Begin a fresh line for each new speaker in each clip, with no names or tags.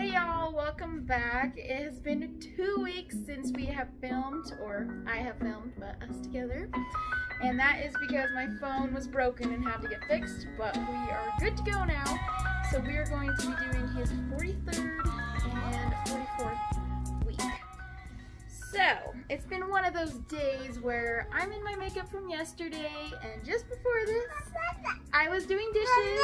Hey y'all, welcome back. It has been 2 weeks since we have filmed, or I have filmed, but us together. And that is because my phone was broken and had to get fixed, but we are good to go now. So we are going to be doing his 43rd and 44th week. So, it's been one of those days where I'm in my makeup from yesterday, and just before this, I was doing dishes,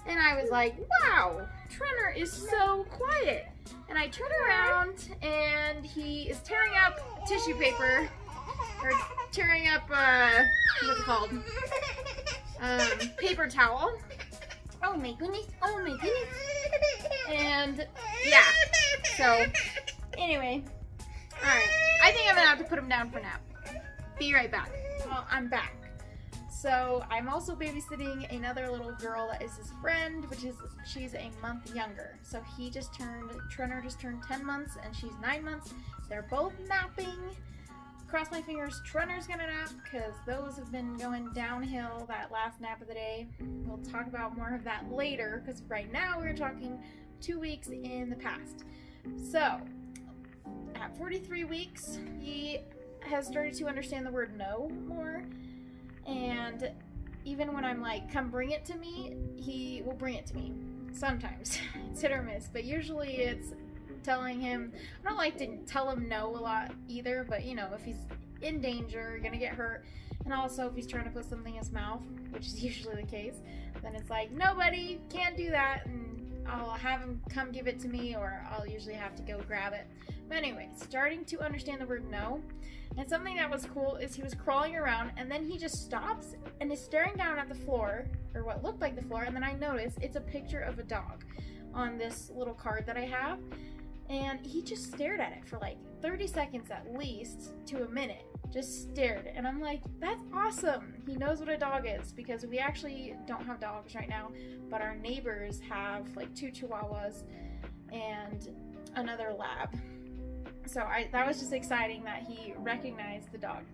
and I was like, wow, Trenner is so quiet. And I turn around, and he is tearing up tissue paper, or tearing up, what's it called? Paper towel. Oh my goodness, oh my goodness. And, yeah, so, anyway. Alright, I think I'm gonna have to put him down for now. Be right back. Well, I'm back. So, I'm also babysitting another little girl that is his friend, she's a month younger. So Trenner just turned 10 months and she's 9 months. They're both napping. Cross my fingers, Trenner's gonna nap because those have been going downhill, that last nap of the day. We'll talk about more of that later because right now we're talking 2 weeks in the past. So, at 43 weeks, he has started to understand the word no more, and even when I'm like, come bring it to me, he will bring it to me. Sometimes. It's hit or miss, but usually it's telling him, I don't like to tell him no a lot either, but you know, if he's in danger, gonna get hurt, and also if he's trying to put something in his mouth, which is usually the case, then it's like, nobody, can't do that, and I'll have him come give it to me, or I'll usually have to go grab it. But anyway, starting to understand the word no. And something that was cool is he was crawling around and then he just stops and is staring down at the floor, or what looked like the floor, and then I noticed it's a picture of a dog on this little card that I have. And he just stared at it for like 30 seconds at least to a minute. Just stared. And I'm like, that's awesome. He knows what a dog is, because we actually don't have dogs right now, but our neighbors have like 2 Chihuahuas and another lab. So that was just exciting that he recognized the dog.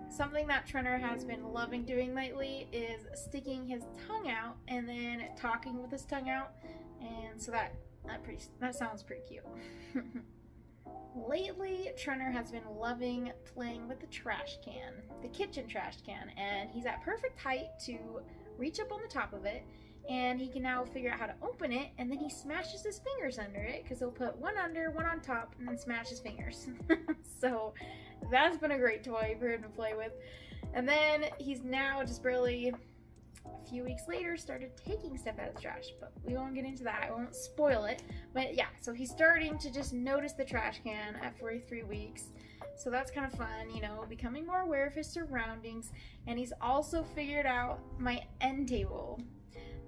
Something that Trenner has been loving doing lately is sticking his tongue out and then talking with his tongue out. And so that sounds pretty cute. Lately, Trenner has been loving playing with the trash can, the kitchen trash can, and he's at perfect height to reach up on the top of it, and he can now figure out how to open it, and then he smashes his fingers under it, because he'll put one under, one on top, and then smash his fingers. So that's been a great toy for him to play with. And then he's now just barely, a few weeks later, started taking stuff out of the trash, but we won't get into that. I won't spoil it. But yeah, so he's starting to just notice the trash can at 43 weeks. So that's kind of fun, you know, becoming more aware of his surroundings. And he's also figured out my end table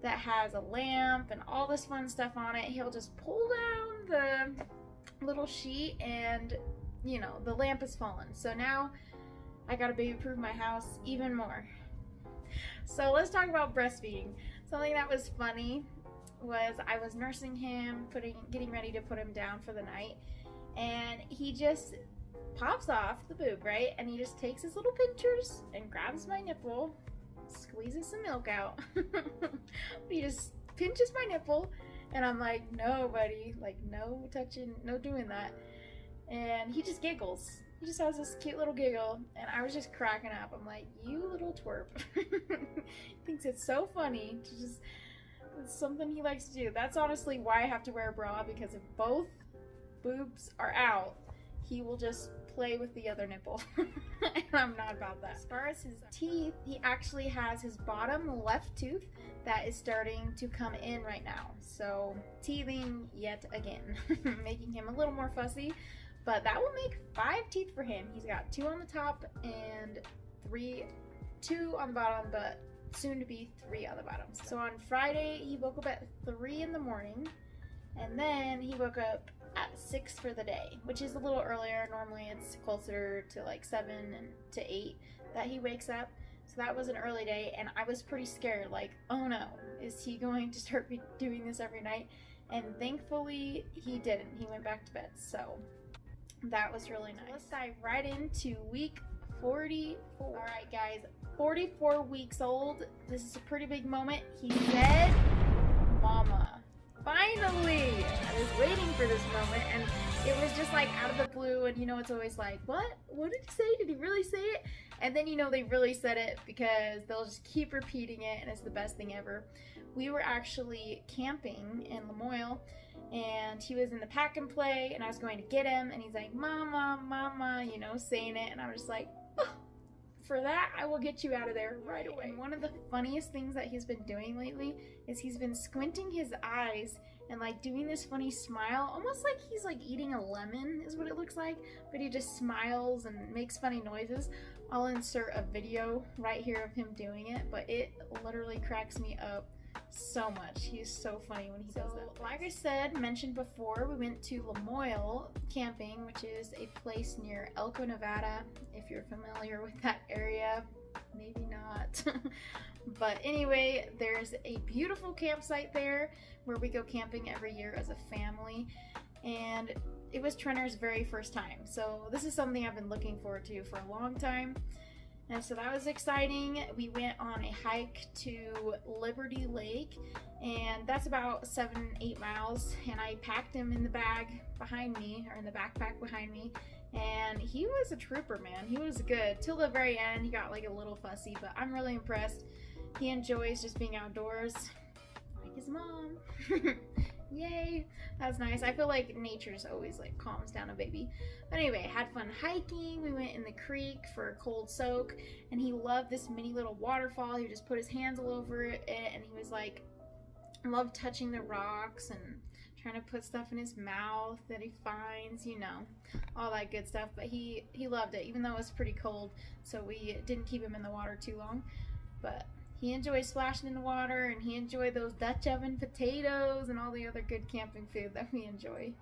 that has a lamp and all this fun stuff on it. He'll just pull down the little sheet and, you know, the lamp has fallen. So now I gotta baby-proof my house even more. So let's talk about breastfeeding. Something that was funny was I was nursing him, getting ready to put him down for the night, and he just pops off the boob, right? And he just takes his little pinchers and grabs my nipple, squeezes some milk out. He just pinches my nipple, and I'm like, no, buddy, like, no touching, no doing that. And he just giggles. He just has this cute little giggle, and I was just cracking up. I'm like, you little twerp. Thinks it's so funny to just, it's something he likes to do. That's honestly why I have to wear a bra, because if both boobs are out, he will just play with the other nipple. And I'm not about that. As far as his teeth, he actually has his bottom left tooth that is starting to come in right now. So, teething yet again, making him a little more fussy. But that will make 5 teeth for him. He's got 2 on the top and 2 on the bottom, but soon to be 3 on the bottom. So on Friday, he woke up at 3 in the morning, and then he woke up at 6 for the day, which is a little earlier. Normally it's closer to like 7 to 8 that he wakes up. So that was an early day, and I was pretty scared, like, oh no, is he going to start doing this every night? And thankfully he didn't. He went back to bed, so that was really nice. Let's dive right into week 44. All right, guys, 44 weeks old. This is a pretty big moment. He said, "Mama." Finally! That is waiting for this moment, and it was just like out of the blue, and you know, it's always like, what did he say? Did he really say it? And then you know they really said it, because they'll just keep repeating it, and it's the best thing ever. We were actually camping in Lamoille, and he was in the pack and play, and I was going to get him, and he's like, mama, mama, you know, saying it, and I was just like, oh, for that, I will get you out of there right away. And one of the funniest things that he's been doing lately is he's been squinting his eyes and like doing this funny smile, almost like he's like eating a lemon is what it looks like, but he just smiles and makes funny noises. I'll insert a video right here of him doing it, but it literally cracks me up so much. He's so funny when he does that. Like I said, mentioned before, we went to Lamoille camping, which is a place near Elko, Nevada. If you're familiar with that area, maybe not. But anyway, there's a beautiful campsite there where we go camping every year as a family, and it was Trenner's very first time. So this is something I've been looking forward to for a long time. And so that was exciting. We went on a hike to Liberty Lake, and that's about 7-8 miles, and I packed him in the bag behind me, or in the backpack behind me, and he was a trooper, man. He was good. Till the very end, he got like a little fussy, but I'm really impressed. He enjoys just being outdoors, like his mom. Yay, that's nice. I feel like nature's always like calms down a baby. But anyway, had fun hiking. We went in the creek for a cold soak, and he loved this mini little waterfall. He just put his hands all over it, and he was like, loved touching the rocks and trying to put stuff in his mouth that he finds, you know, all that good stuff. But he loved it, even though it was pretty cold, so we didn't keep him in the water too long. But he enjoyed splashing in the water, and he enjoyed those Dutch oven potatoes and all the other good camping food that we enjoy.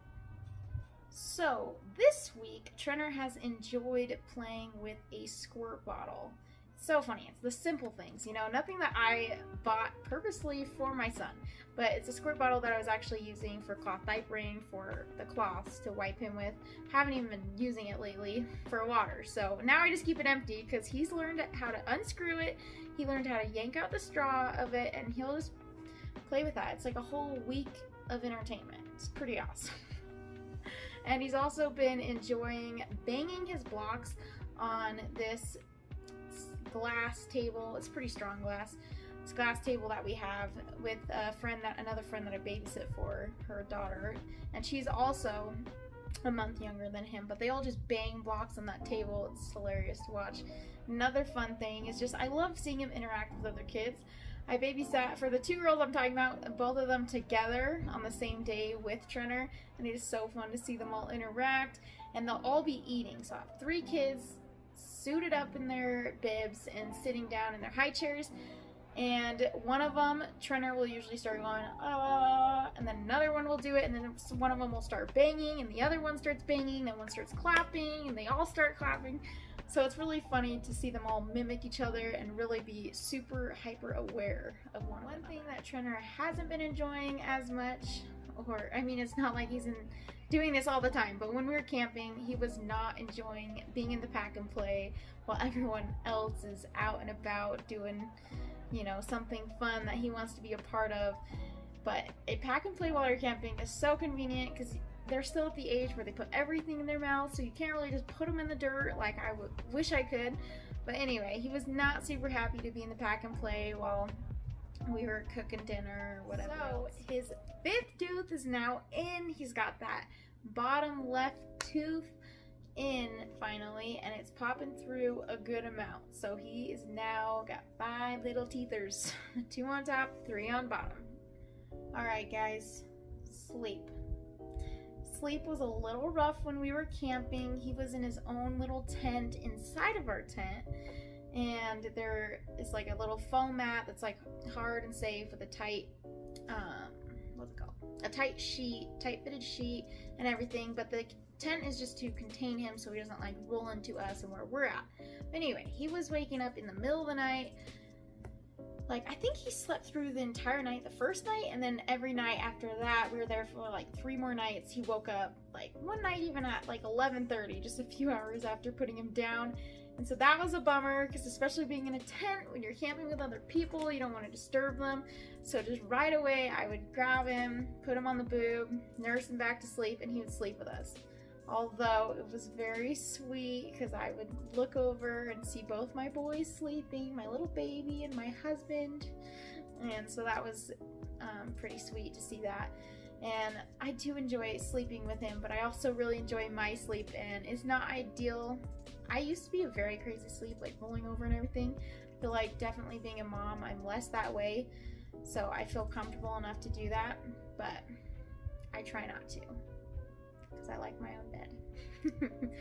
So this week, Trenner has enjoyed playing with a squirt bottle. It's so funny. It's the simple things, you know, nothing that I bought purposely for my son, but it's a squirt bottle that I was actually using for cloth diapering, for the cloths to wipe him with. Haven't even been using it lately for water, so now I just keep it empty because he's learned how to unscrew it. He learned how to yank out the straw of it, and he'll just play with that. It's like a whole week of entertainment. It's pretty awesome. And he's also been enjoying banging his blocks on this glass table. It's pretty strong glass. This glass table that we have with another friend that I babysit for, her daughter, and she's also a month younger than him, but they all just bang blocks on that table. It's hilarious to watch. Another fun thing is just I love seeing him interact with other kids. I babysat for the 2 girls I'm talking about, both of them together on the same day with Trenner, and it is so fun to see them all interact, and they'll all be eating. So I have 3 kids suited up in their bibs and sitting down in their high chairs, and one of them, Trenner, will usually start going, and then another one will do it, and then one of them will start banging, and the other one starts banging, then one starts clapping, and they all start clapping. So it's really funny to see them all mimic each other and really be super hyper aware of one another. One thing that Trenner hasn't been enjoying as much, or I mean, it's not like he's doing this all the time, but when we were camping, he was not enjoying being in the pack and play while everyone else is out and about doing, you know, something fun that he wants to be a part of. But a pack and play while you're camping is so convenient because they're still at the age where they put everything in their mouth, so you can't really just put them in the dirt like I wish I could. But anyway, he was not super happy to be in the pack and play while we were cooking dinner or whatever. So his 5th tooth is now in. He's got that bottom left tooth in finally, and it's popping through a good amount. So he is now got 5 little teethers, 2 on top, 3 on bottom. Alright guys, sleep. Sleep was a little rough when we were camping. He was in his own little tent inside of our tent, and there is like a little foam mat that's like hard and safe with a tight what's it called, a tight fitted sheet and everything, but the tent is just to contain him so he doesn't like roll into us and where we're at. But anyway, he was waking up in the middle of the night. Like, I think he slept through the entire night the first night, and then every night after that, we were there for like 3 more nights. He woke up, like one night even at like 11:30, just a few hours after putting him down, And so that was a bummer, because especially being in a tent, when you're camping with other people, you don't want to disturb them. So just right away, I would grab him, put him on the boob, nurse him back to sleep, and he would sleep with us. Although it was very sweet, because I would look over and see both my boys sleeping, my little baby and my husband. And so that was pretty sweet to see that. And I do enjoy sleeping with him, but I also really enjoy my sleep, and it's not ideal. I used to be a very crazy sleep, like rolling over and everything. I feel like definitely being a mom, I'm less that way. So I feel comfortable enough to do that, but I try not to, because I like my own bed.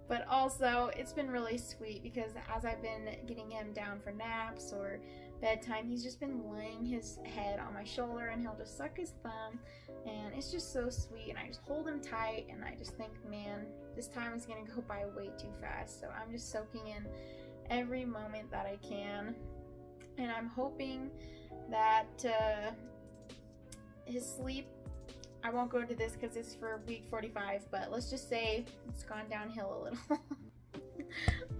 But also, it's been really sweet, because as I've been getting him down for naps or bedtime, he's just been laying his head on my shoulder, and he'll just suck his thumb, and it's just so sweet, and I just hold him tight, and I just think, man, this time is gonna go by way too fast. So I'm just soaking in every moment that I can, and I'm hoping that his sleep, I won't go into this because it's for week 45, but let's just say it's gone downhill a little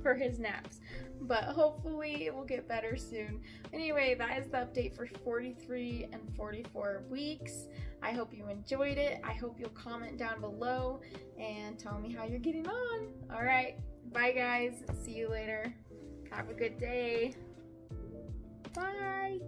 for his naps, but hopefully it will get better soon. Anyway, that is the update for 43 and 44 weeks. I hope you enjoyed it. I hope you'll comment down below and tell me how you're getting on. All right, bye guys. See you later. Have a good day. Bye.